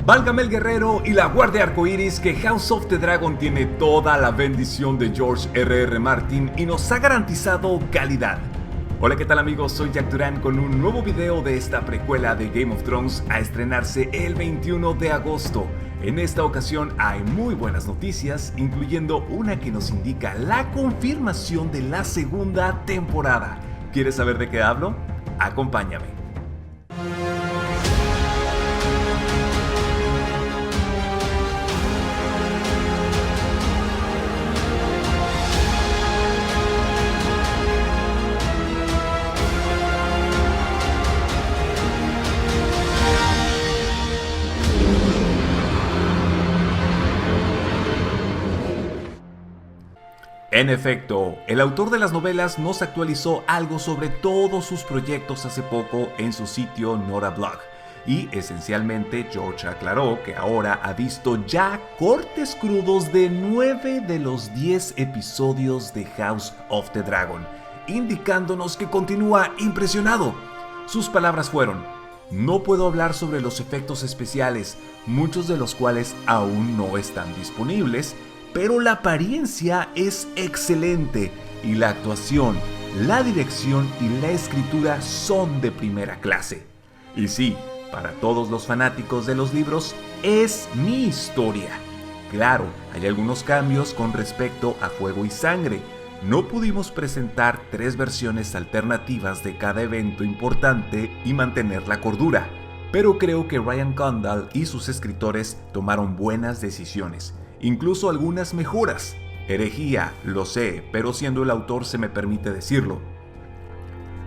Válgame el guerrero y la guardia arcoíris que House of the Dragon tiene toda la bendición de George R.R. Martin y nos ha garantizado calidad. Hola, ¿qué tal amigos? Soy Jack Durán con un nuevo video de esta precuela de Game of Thrones a estrenarse el 21 de agosto. En esta ocasión hay muy buenas noticias, incluyendo una que nos indica la confirmación de la segunda temporada. ¿Quieres saber de qué hablo? Acompáñame. En efecto, el autor de las novelas nos actualizó algo sobre todos sus proyectos hace poco en su sitio Notablog. Y esencialmente George aclaró que ahora ha visto ya cortes crudos de 9 de los 10 episodios de House of the Dragon, indicándonos que continúa impresionado. Sus palabras fueron: "No puedo hablar sobre los efectos especiales, muchos de los cuales aún no están disponibles, pero la apariencia es excelente y la actuación, la dirección y la escritura son de primera clase. Y sí, para todos los fanáticos de los libros, es mi historia. Claro, hay algunos cambios con respecto a Fuego y Sangre. No pudimos presentar 3 versiones alternativas de cada evento importante y mantener la cordura, pero creo que Ryan Condal y sus escritores tomaron buenas decisiones. Incluso algunas mejoras. Herejía, lo sé, pero siendo el autor se me permite decirlo".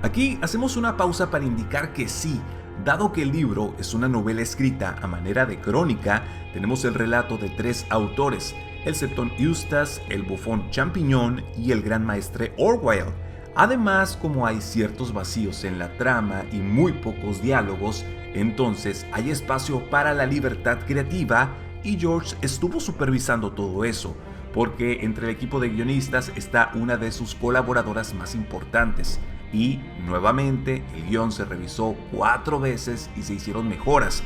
Aquí hacemos una pausa para indicar que sí, dado que el libro es una novela escrita a manera de crónica, tenemos el relato de 3 autores, el Septon Eustace, el Bufón Champiñón y el Gran Maestre Orwell. Además, como hay ciertos vacíos en la trama y muy pocos diálogos, entonces hay espacio para la libertad creativa. Y George estuvo supervisando todo eso, porque entre el equipo de guionistas está una de sus colaboradoras más importantes. Y, nuevamente, el guión se revisó 4 veces y se hicieron mejoras.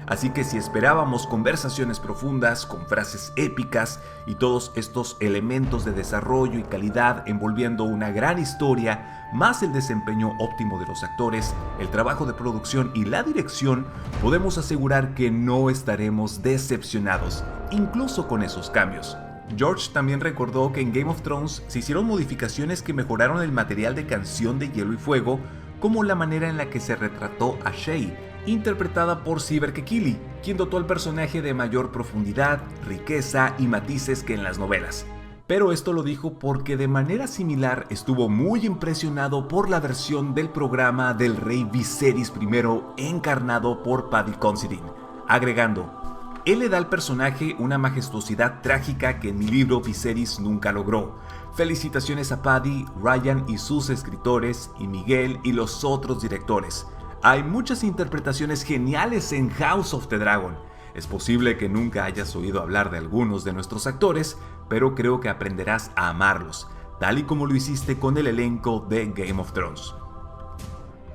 Así que si esperábamos conversaciones profundas, con frases épicas y todos estos elementos de desarrollo y calidad envolviendo una gran historia, más el desempeño óptimo de los actores, el trabajo de producción y la dirección, podemos asegurar que no estaremos decepcionados, incluso con esos cambios. George también recordó que en Game of Thrones se hicieron modificaciones que mejoraron el material de Canción de Hielo y Fuego, como la manera en la que se retrató a Shae, interpretada por Siever Kekili, quien dotó al personaje de mayor profundidad, riqueza y matices que en las novelas. Pero esto lo dijo porque de manera similar estuvo muy impresionado por la versión del programa del rey Viserys I encarnado por Paddy Considine, agregando: "Él le da al personaje una majestuosidad trágica que en mi libro Viserys nunca logró. Felicitaciones a Paddy, Ryan y sus escritores, y Miguel y los otros directores. Hay muchas interpretaciones geniales en House of the Dragon. Es posible que nunca hayas oído hablar de algunos de nuestros actores, pero creo que aprenderás a amarlos, tal y como lo hiciste con el elenco de Game of Thrones".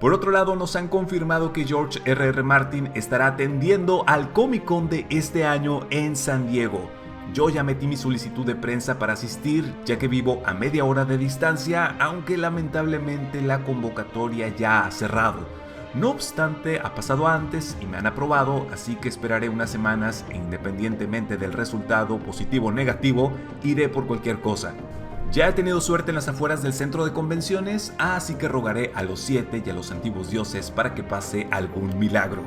Por otro lado, nos han confirmado que George R.R. Martin estará atendiendo al Comic Con de este año en San Diego. Yo ya metí mi solicitud de prensa para asistir, ya que vivo a media hora de distancia, aunque lamentablemente la convocatoria ya ha cerrado. No obstante, ha pasado antes y me han aprobado, así que esperaré unas semanas e independientemente del resultado positivo o negativo, iré por cualquier cosa. Ya he tenido suerte en las afueras del centro de convenciones, así que rogaré a los 7 y a los antiguos dioses para que pase algún milagro.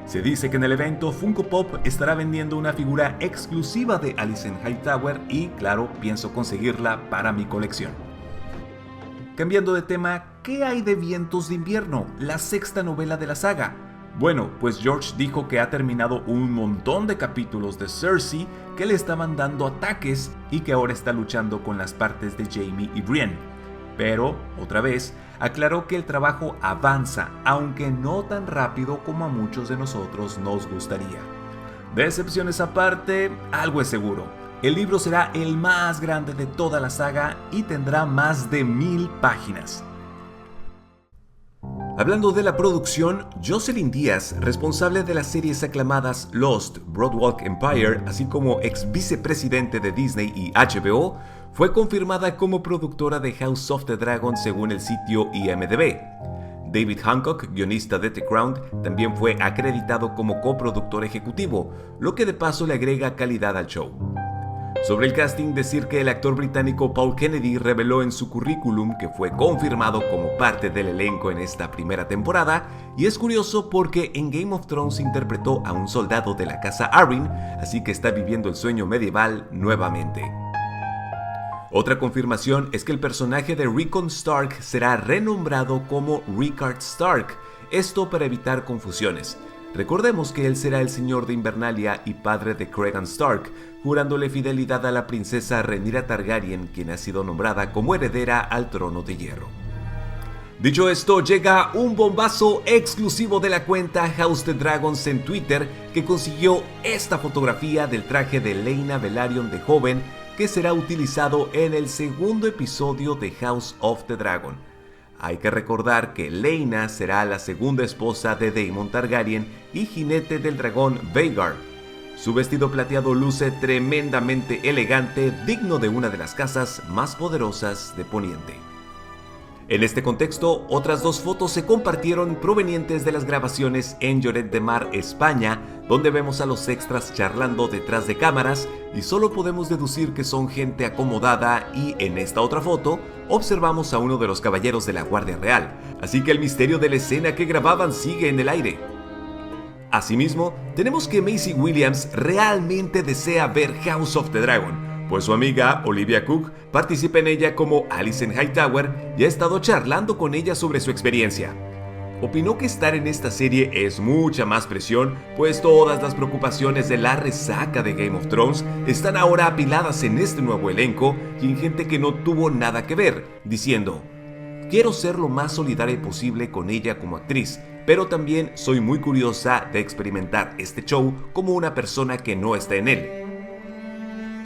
Se dice que en el evento Funko Pop estará vendiendo una figura exclusiva de Alicent Hightower y, claro, pienso conseguirla para mi colección. Cambiando de tema, ¿qué hay de Vientos de Invierno, la 6ª novela de la saga? Bueno, pues George dijo que ha terminado un montón de capítulos de Cersei que le estaban dando ataques y que ahora está luchando con las partes de Jaime y Brienne. Pero, otra vez, aclaró que el trabajo avanza, aunque no tan rápido como a muchos de nosotros nos gustaría. Decepciones aparte, algo es seguro. El libro será el más grande de toda la saga y tendrá más de 1000 páginas. Hablando de la producción, Jocelyn Díaz, responsable de las series aclamadas Lost, Boardwalk Empire, así como ex vicepresidente de Disney y HBO, fue confirmada como productora de House of the Dragon según el sitio IMDb. David Hancock, guionista de The Crown, también fue acreditado como coproductor ejecutivo, lo que de paso le agrega calidad al show. Sobre el casting, decir que el actor británico Paul Kennedy reveló en su currículum que fue confirmado como parte del elenco en esta primera temporada, y es curioso porque en Game of Thrones interpretó a un soldado de la casa Arryn, así que está viviendo el sueño medieval nuevamente. Otra confirmación es que el personaje de Rickon Stark será renombrado como Rickard Stark, esto para evitar confusiones. Recordemos que él será el señor de Invernalia y padre de Cregan Stark, jurándole fidelidad a la princesa Rhaenyra Targaryen, quien ha sido nombrada como heredera al trono de hierro. Dicho esto, llega un bombazo exclusivo de la cuenta House the Dragons en Twitter, que consiguió esta fotografía del traje de Laena Velaryon de joven, que será utilizado en el segundo episodio de House of the Dragon. Hay que recordar que Laena será la segunda esposa de Daemon Targaryen y jinete del dragón Vhagar. Su vestido plateado luce tremendamente elegante, digno de una de las casas más poderosas de Poniente. En este contexto, otras dos fotos se compartieron provenientes de las grabaciones en Lloret de Mar, España, donde vemos a los extras charlando detrás de cámaras y solo podemos deducir que son gente acomodada, y en esta otra foto observamos a uno de los caballeros de la Guardia Real, así que el misterio de la escena que grababan sigue en el aire. Asimismo, tenemos que Maisie Williams realmente desea ver House of the Dragon, pues su amiga Olivia Cook participa en ella como Alicent Hightower y ha estado charlando con ella sobre su experiencia. Opinó que estar en esta serie es mucha más presión, pues todas las preocupaciones de la resaca de Game of Thrones están ahora apiladas en este nuevo elenco y en gente que no tuvo nada que ver, diciendo: "Quiero ser lo más solidaria posible con ella como actriz, pero también soy muy curiosa de experimentar este show como una persona que no está en él".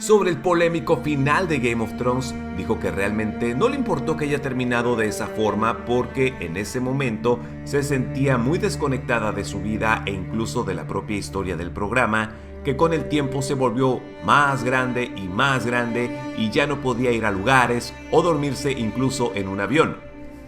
Sobre el polémico final de Game of Thrones, dijo que realmente no le importó que haya terminado de esa forma porque en ese momento se sentía muy desconectada de su vida e incluso de la propia historia del programa, que con el tiempo se volvió más grande y ya no podía ir a lugares o dormirse incluso en un avión.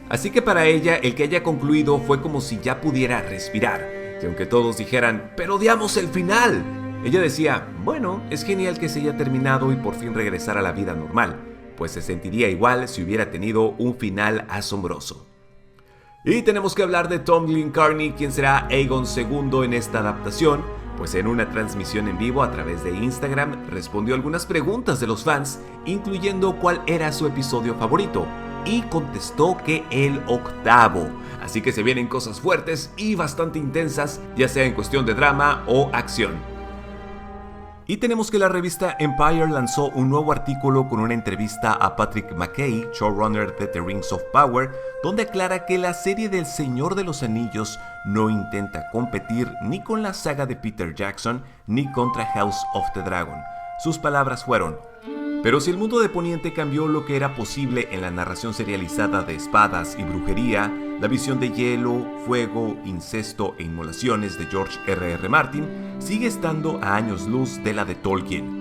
Así que para ella el que haya concluido fue como si ya pudiera respirar, y aunque todos dijeran "pero odiamos el final", ella decía: bueno, es genial que se haya terminado y por fin regresar a la vida normal, pues se sentiría igual si hubiera tenido un final asombroso. Y tenemos que hablar de Tom Glynn-Carney, quien será Aegon II en esta adaptación, pues en una transmisión en vivo a través de Instagram respondió algunas preguntas de los fans, incluyendo cuál era su episodio favorito, y contestó que el 8º, así que se vienen cosas fuertes y bastante intensas, ya sea en cuestión de drama o acción. Y tenemos que la revista Empire lanzó un nuevo artículo con una entrevista a Patrick McKay, showrunner de The Rings of Power, donde aclara que la serie del Señor de los Anillos no intenta competir ni con la saga de Peter Jackson ni contra House of the Dragon. Sus palabras fueron: "Pero si el mundo de Poniente cambió lo que era posible en la narración serializada de espadas y brujería, la visión de hielo, fuego, incesto e inmolaciones de George R.R. Martin sigue estando a años luz de la de Tolkien".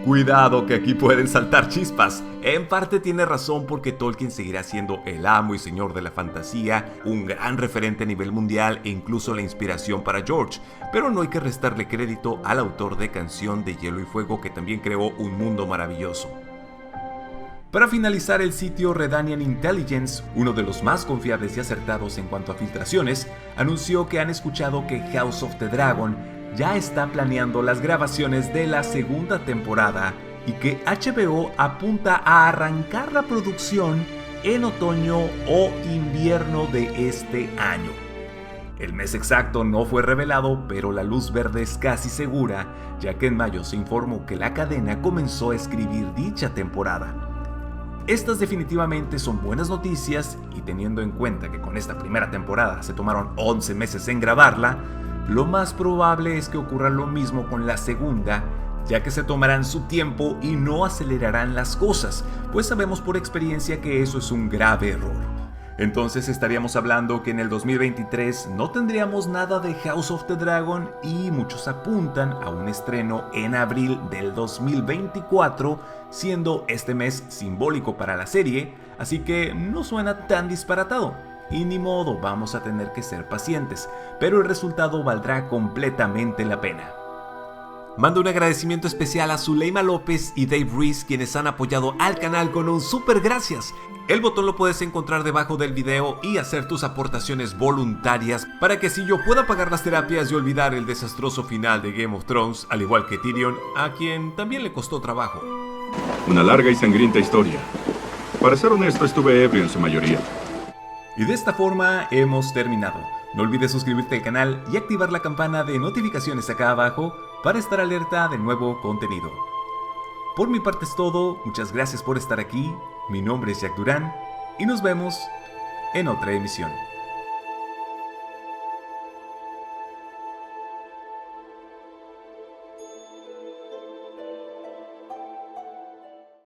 Cuidado que aquí pueden saltar chispas. En parte tiene razón, porque Tolkien seguirá siendo el amo y señor de la fantasía, un gran referente a nivel mundial e incluso la inspiración para George, pero no hay que restarle crédito al autor de Canción de Hielo y Fuego, que también creó un mundo maravilloso. Para finalizar, el sitio Redanian Intelligence, uno de los más confiables y acertados en cuanto a filtraciones, anunció que han escuchado que House of the Dragon ya está planeando las grabaciones de la segunda temporada y que HBO apunta a arrancar la producción en otoño o invierno de este año. El mes exacto no fue revelado, pero la luz verde es casi segura, ya que en mayo se informó que la cadena comenzó a escribir dicha temporada. Estas definitivamente son buenas noticias, y teniendo en cuenta que con esta primera temporada se tomaron 11 meses en grabarla, lo más probable es que ocurra lo mismo con la segunda, ya que se tomarán su tiempo y no acelerarán las cosas, pues sabemos por experiencia que eso es un grave error. Entonces estaríamos hablando que en el 2023 no tendríamos nada de House of the Dragon y muchos apuntan a un estreno en abril del 2024, siendo este mes simbólico para la serie, así que no suena tan disparatado. Y ni modo, vamos a tener que ser pacientes, pero el resultado valdrá completamente la pena. Mando un agradecimiento especial a Zuleima López y Dave Ruiz, quienes han apoyado al canal con un super gracias. El botón lo puedes encontrar debajo del video y hacer tus aportaciones voluntarias para que así yo pueda pagar las terapias y olvidar el desastroso final de Game of Thrones, al igual que Tyrion, a quien también le costó trabajo. Una larga y sangrienta historia. Para ser honesto, estuve ebrio en su mayoría. Y de esta forma hemos terminado. No olvides suscribirte al canal y activar la campana de notificaciones acá abajo para estar alerta de nuevo contenido. Por mi parte es todo, muchas gracias por estar aquí, mi nombre es Jack Durán y nos vemos en otra emisión.